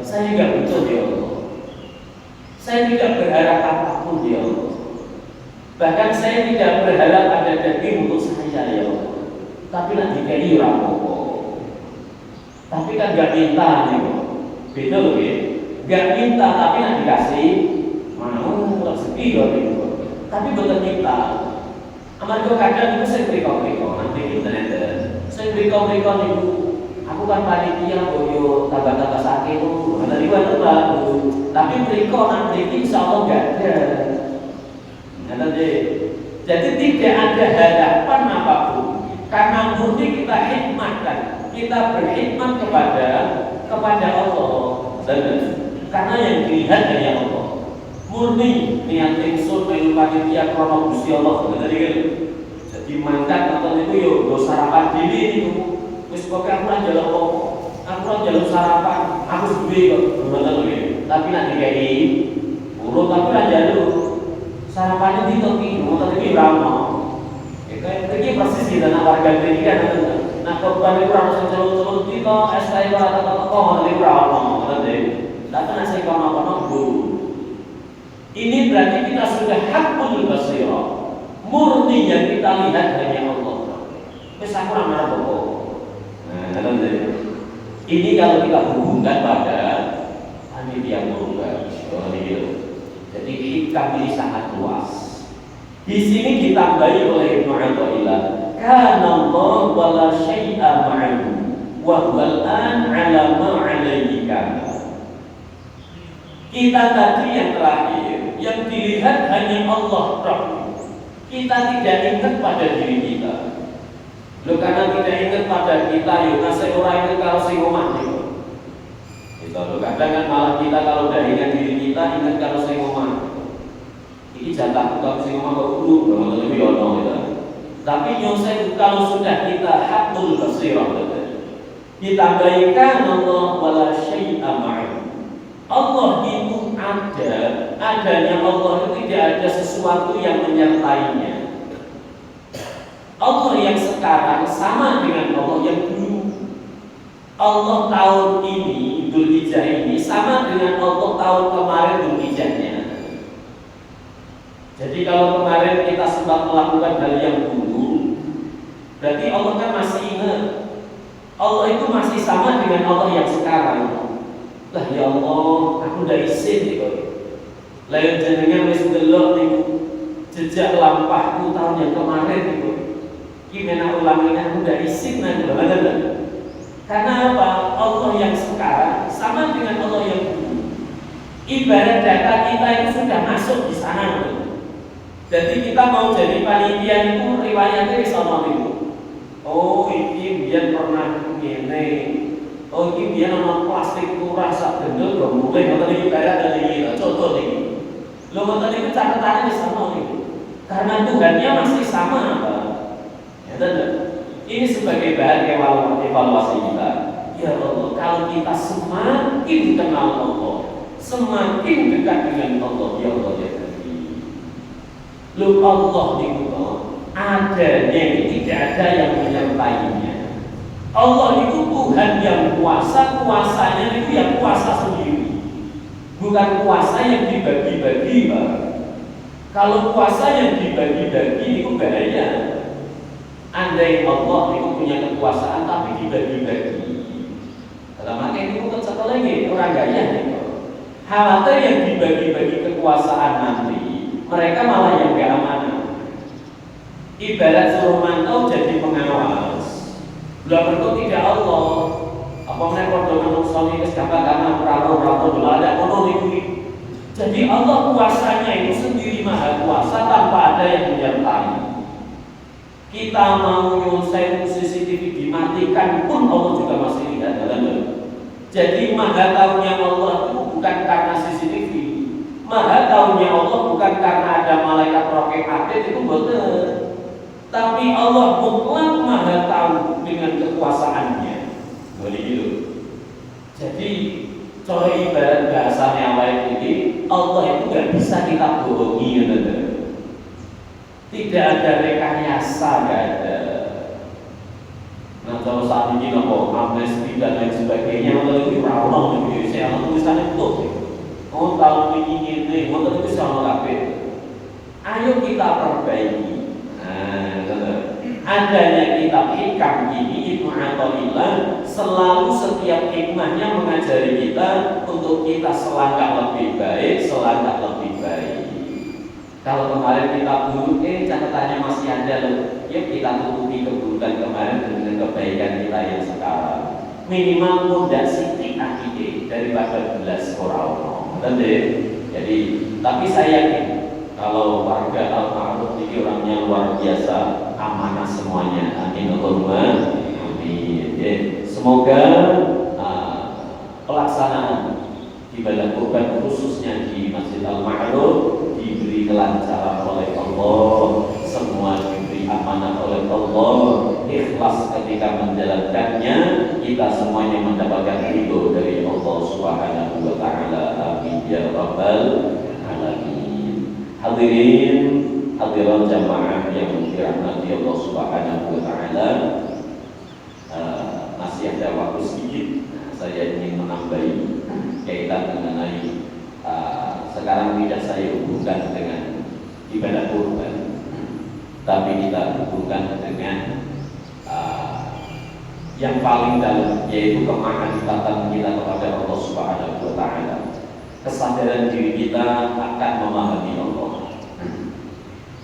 Saya nggak butuh ya Allah. Saya tidak berharap apapun ya Allah. Bahkan saya tidak berharap ada daging untuk saya ya Allah. Tapi nanti kayak rapopo. Tapi kan nggak minta nih, beda loh ya. Nggak minta tapi nanti dikasih mau rezeki loh gitu. Tapi betul minta. Amarga kadang itu saya beri-beri nanti internet. Saya beri-beri itu. Aku kan panitia boyo tambah-tambah sakit tuh, ada di mana bagus. Tapi berikut nanti insya Allah nggak ada. Jadi tidak ada harapan apapun. Karena murni kita khidmatkan, kita berkhidmat kepada Allah. karena yang dilihat hanya Allah. Murni niat ingsun melu panitia krana Gusti Allah, bener iki. Jadi mangkat nonton itu yo nggo sarapan dhewe niku. Wis pokoke aku ora njaluk apa. Aku ora njaluk sarapan, aku duwe kok, ngoten lho. Tapi nek dikai urut tapi ora njaluk. Sarapane ditoki, ngoten iki ora ono. Iki persis di tanah warga iki kan. Nah, korban itu ora sing celuk-celuk kita, STI ora teko-teko, ngoten iki ora ono, ngoten iki. Tapi nek sing kono-kono ini berarti kita sudah hakul basirah. Murni yang kita lihat hanya Allah. Wis aku ora marah apa. Nah, ini kalau kita hubungkan pada panitia kurban. Jadi hikam ini sangat luas. Di sini ditambahi oleh Ibnu Athaillah, kana Allah wala syai'a ma'ahu wa huwal an 'ala ma 'alaihi kana. Kita tadi yang terakhir, yang dilihat hanya Allah Rabb. Kita tidak ingat pada diri kita. Loh, karena tidak ingat pada kita, yuk ngasih orang ingat kalau sing omah niku. Kita loh, kadang kan malah kita kalau udah ingat diri kita, ingat kalau sing omah. Ini jatah kalau sing omah kok dulu, belum lebih ono kita. Tapi nyosek kalau sudah kita hakul basirah, ditambahikan Allah wala syai'a ma'ahu. Allah itu ada, adanya Allah itu tidak ada sesuatu yang menyertainya. Allah yang sekarang sama dengan Allah yang dulu. Allah tahun ini, Dzulhijjah ini sama dengan Allah tahun kemarin Dzulhijjahnya. Jadi kalau kemarin kita sempat melakukan hal yang dulu, berarti Allah kan masih ingat. Allah itu masih sama dengan Allah yang sekarang. Lah ya Allah, aku udah isin nih kok. Lain jenengan wis ndelok niku jejak lampahku tahun yang kemarin niku. Gimana ulangnya aku udah isin nang bener. Karena apa? Allah yang sekarang sama dengan Allah yang dulu. Ibarat data kita itu sudah masuk di sana. Jadi kita mau jadi panitia itu riwayatnya wis ana niku. Oh, iki biyen pernah ngene. Oh, ini dia nama plastik murah sak gendel kok mulai ngoten iki ibarat dari contoh niki. Lho ngoten iki catatannya wis sama niku. Karena Tuhannya masih sama, Pak. Ya betul. Ini sebagai bahan evaluasi kita. Ya Allah, kalau kita semakin kenal Allah, semakin dekat dengan Allah, ya Allah ya Rabbi. Lho Allah niku adanya tidak ada yang menyertainya. Allah itu Tuhan yang kuasa, kuasanya itu yang kuasa sendiri, bukan kuasa yang dibagi-bagi, Pak. Kalau kuasa yang dibagi-bagi itu bahaya. Andai Allah itu punya kekuasaan tapi dibagi-bagi, kalau makanya itu kecil lagi orang gaya nih. Khawatir yang dibagi-bagi kekuasaan nanti mereka malah yang gak amanah. Ibarat suruh mantau jadi pengawas. Bila bentuk tidak Allah, apa mereka kalau menurut suami kesehatan prawo dulu ada ekonomi. Jadi Allah kuasanya itu sendiri maha kuasa tanpa ada yang menyertai. Kita mau nyelesain CCTV dimatikan pun Allah juga masih lihat dalam. Jadi maha tahunya Allah itu bukan karena CCTV, maha tahunya Allah bukan karena ada malaikat roket atlet itu betul. Tapi Allah mutlak maha tahu dengan kekuasaannya. Begitu. Jadi cara ibarat bahasanya awal ini, Allah itu nggak bisa kita bohongi, tidak ada rekayasa, nggak ada. Nah kalau saat ini nopo amnesti dan lain sebagainya, kalau itu rawon gitu, saya tulisannya betul. Oh tahun ini, mau itu sama kabeh. Ayo kita perbaiki. Adanya kitab hikam ini Ibnu Athaillah selalu setiap hikmahnya mengajari kita untuk kita selangkah lebih baik, selangkah lebih baik. Kalau kemarin kita buruk, catatannya masih ada loh. Ya kita tutupi keburukan kemarin dengan kebaikan kita yang sekarang. Minimal mudah siti akide daripada belas orang. Jadi, tapi saya yakin kalau warga Al-Ma'ruf ini orangnya luar biasa, amanah semuanya. Amin Allahumma amin. Semoga pelaksanaan ibadah kurban khususnya di Masjid Al-Ma'ruf diberi kelancaran oleh Allah, semua diberi amanah oleh Allah, ikhlas ketika menjalankannya, kita semuanya mendapatkan ridho dari Allah Subhanahu wa taala. Amin ya rabbal alamin. Hadirin hadirat jamaah yang dirahmati Allah Subhanahu wa taala, masih ada waktu sedikit. Saya ingin menambahi kaitan mengenai sekarang tidak saya hubungkan dengan ibadah kurban, tapi kita hubungkan dengan yang paling dalam, yaitu kemahamatan kita kepada Allah Subhanahu wa taala. Kesadaran diri kita akan memahami Allah.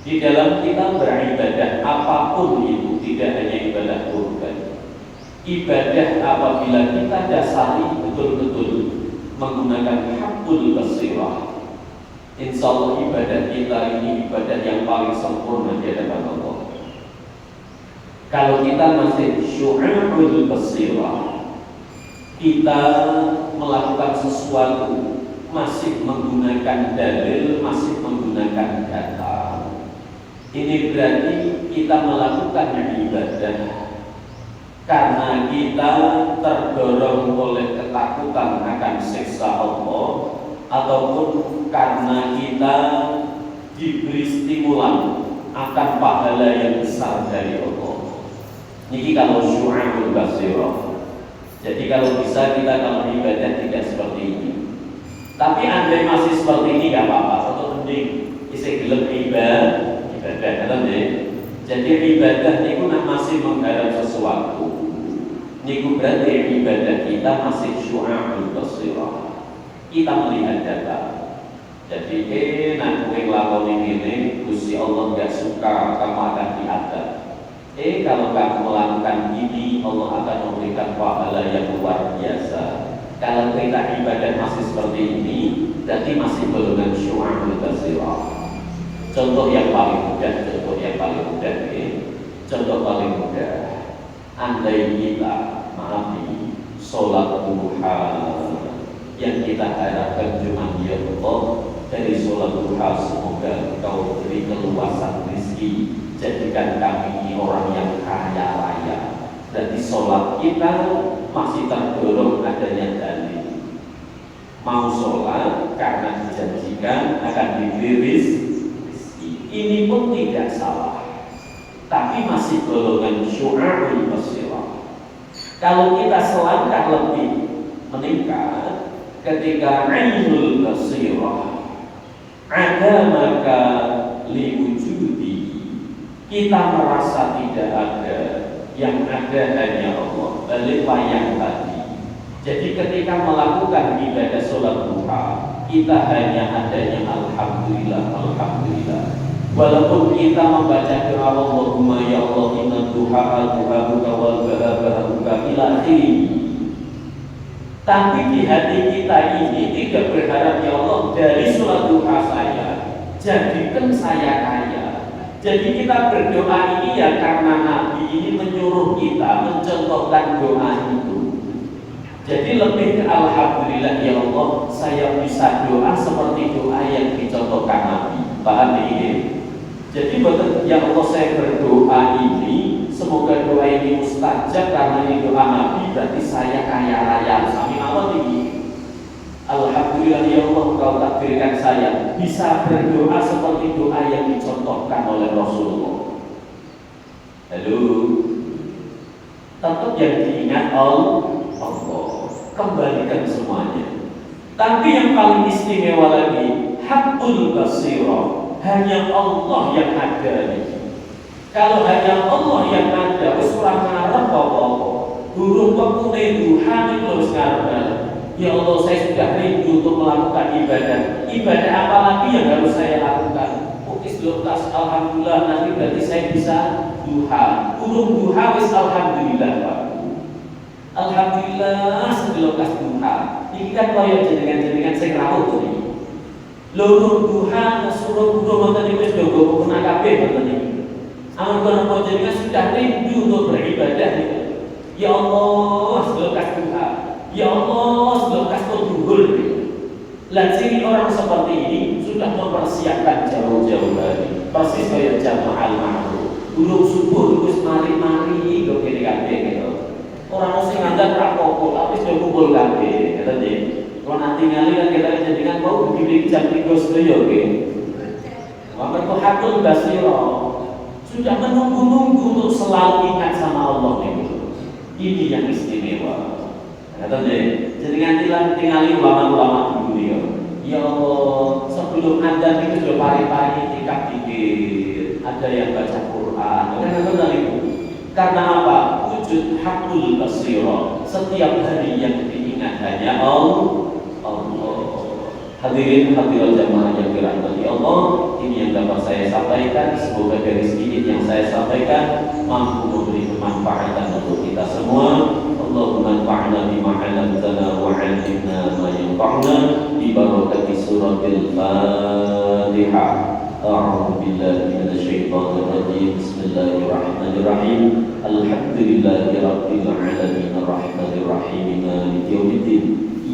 Di dalam kita beribadah apapun itu, tidak hanya ibadah kurban. Ibadah apabila kita dasari betul-betul menggunakan hakul basirah, insya Allah ibadah kita ini ibadah yang paling sempurna di hadapan Allah. Kalau kita masih syu'urul basirah, kita melakukan sesuatu masih menggunakan dalil, masih menggunakan data, ini berarti kita melakukan ibadah karena kita terdorong oleh ketakutan akan siksa Allah, ataupun karena kita diberi stimulan akan pahala yang besar dari Allah. Ini kalau syu'urul basirah. Jadi kalau bisa kita kalau ibadah tidak seperti ini. Tapi andai masih seperti ini gak apa-apa, satu penting isi gelap ibadah, kan deh. Jadi ibadah itu masih menggarap sesuatu. Niku berarti ibadah kita masih syu'urul basirah. Kita melihat data. Jadi nak ngelakoni ini, Gusti Allah nggak suka, kamu akan diadab. Kalau kamu melakukan ini, Allah akan memberikan pahala yang luar biasa. Kalau kita ibadah masih seperti ini, berarti masih golongan syu'urul basirah. Contoh yang paling mudah, contoh paling mudah. Andai kita sholat duha yang kita harapkan cuma ya Allah, dari sholat duha semoga Engkau beri keluasan rezeki, jadikan kami ini orang yang kaya raya. Berarti sholat kita masih terdorong adanya dalil. Mau sholat karena dijanjikan akan diberi rezeki, ini pun tidak salah, tapi masih golongan syu'urul basirah. Kalau kita selangkah lebih meningkat, ketika ainul basirah ada maka liwujudi, kita merasa tidak ada, yang ada hanya Allah, balik yang tadi. Jadi ketika melakukan ibadah sholat duha, kita hanya adanya alhamdulillah, alhamdulillah. Walaupun kita membaca doa Allahumma ya Allah inna duha buka wal buka ila akhirih, tapi di hati kita ini tidak berharap ya Allah dari sholat duha saya jadikan saya kaya. Jadi kita berdoa ini ya karena Nabi ini menyuruh kita mencontohkan doa itu. Jadi lebih ke alhamdulillah ya Allah saya bisa doa seperti doa yang dicontohkan Nabi. Paham ini? Jadi ya Allah saya berdoa ini, semoga doa ini mustajab karena ini doa Nabi, berarti saya kaya raya. Sami Allah tinggi. Alhamdulillah ya Allah Kau takdirkan saya bisa berdoa seperti doa yang dicontohkan oleh Rasulullah. Halo, tetap yang diingat Allah, kembalikan semuanya. Tapi yang paling istimewa lagi, hakul basirah. Hanya Allah yang ada. Kalau hanya Allah yang ada, surah ngarep apa-apa. Huruf pekune duha niku wis ngarep. Ya Allah, saya sudah rindu untuk melakukan ibadah. Ibadah apa lagi yang harus saya lakukan? Ukis lutas alhamdulillah, nanti berarti saya bisa duha. Huruf duha wis alhamdulillah, Pak. Alhamdulillah sedelokas duha. Ini kan kaya jenengan-jenengan sing rawuh iki. Loro duha suruh guru ngoten niku wis dogo kena kabeh ngoten niku. Amun kono jenengan sudah rindu untuk beribadah niku. Ya Allah, sedelokas duha. Ya Allah, sedelokas duhur. Lah ciri orang seperti ini sudah mempersiapkan jauh-jauh hari. Persis kayak jamaah al-ma'ruf. Belum subuh terus mari-mari kok kene kabeh gitu. Orang mesti ngandang rapopo tapi sudah kumpul kabeh, kata dia. Kalau nanti ngali kan kita jadikan mau begini jam 3 sedaya nggih. Maka itu hakul basira. Sudah menunggu-nunggu untuk selalu ingat sama Allah nih. Ini yang istimewa. Kata dia, jadi tinggali ulama-ulama dulu ya. Ya Allah, sebelum adzan itu sudah pari-pari tingkat dikit. Ada yang baca Quran. Karena apa? Wujud hakul basira. Setiap hari yang diingat hanya Allah. Hadirin hadirat jamaah yang dirahmati Allah, ini yang dapat saya sampaikan. Semoga dari sedikit yang saya sampaikan mampu memberi kemanfaatan untuk kita semua. Allahumma anfa'na bima 'allamtana wa 'allimna ma yanfa'una bi barakati suratil Fatihah. A'udzu billahi minasyaitonir rajim. Bismillahirrahmanirrahim. Alhamdulillahi rabbil alamin arrahmanir rahim maliki yaumiddin.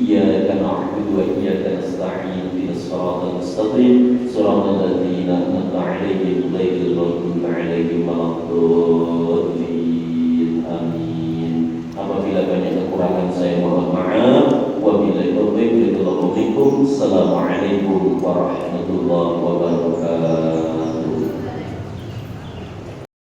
Iyyaka na'budu wa iyyaka nasta'in ihdinas siratal mustaqim siratal ladzina